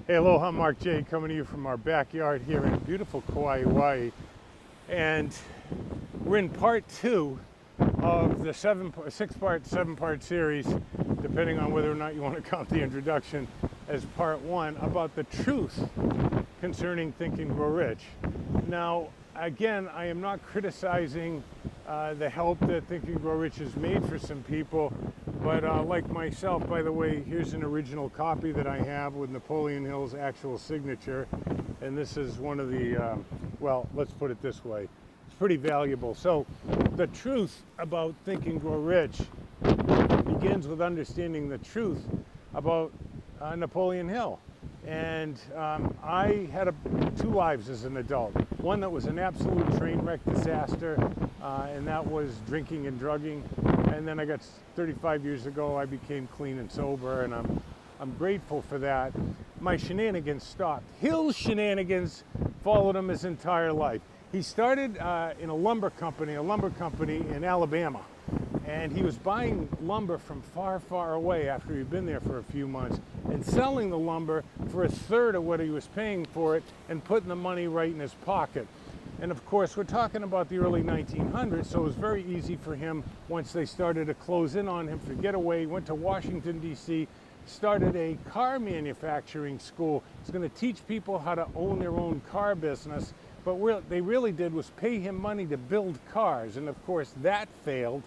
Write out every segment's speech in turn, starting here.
Hey, aloha, Mark J. coming to you from our backyard here in beautiful Kauai, Hawaii. And we're in part two of the six-part, seven-part series, depending on whether or not you want to count the introduction as part one, about the truth concerning Think and Grow Rich. Now, again, I am not criticizing the help that Think and Grow Rich has made for some people, but like myself, by the way, here's an original copy that I have with Napoleon Hill's actual signature, and this is one of the, well, let's put it this way, it's pretty valuable. So the truth about Think and Grow Rich begins with understanding the truth about Napoleon Hill. And I had two lives as an adult. One that was an absolute train wreck disaster, and that was drinking and drugging. And then I got 35 years ago, I became clean and sober, and I'm grateful for that. My shenanigans stopped. Hill's shenanigans followed him his entire life. He started in a lumber company in Alabama. And he was buying lumber from far, far away after he'd been there for a few months and selling the lumber for a third of what he was paying for it and putting the money right in his pocket. And of course, we're talking about the early 1900s, so it was very easy for him once they started to close in on him for getaway. Went to Washington, D.C., started a car manufacturing school. He's going to teach people how to own their own car business. But what they really did was pay him money to build cars. And of course, that failed.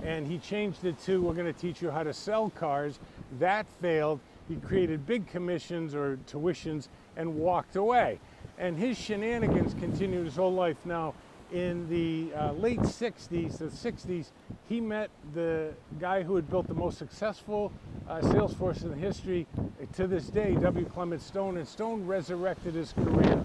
And he changed it to, we're going to teach you how to sell cars. That failed. He created big commissions or tuitions and walked away. And his shenanigans continued his whole life. Now, in the late 60s, he met the guy who had built the most successful sales force in history to this day, W. Clement Stone, and Stone resurrected his career.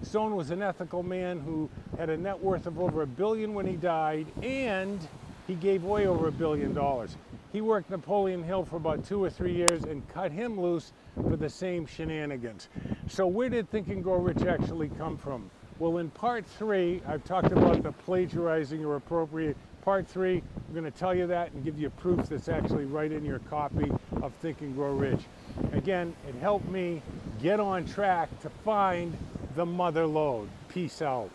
Stone was an ethical man who had a net worth of over $1 billion when he died, and he gave away over $1 billion. He worked Napoleon Hill for about 2 or 3 years and cut him loose for the same shenanigans. So where did Think and Grow Rich actually come from? Well, in part three, I've talked about the plagiarizing or appropriate. Part three, I'm going to tell you that and give you proof that's actually right in your copy of Think and Grow Rich. Again, it helped me get on track to find the mother lode. Peace out.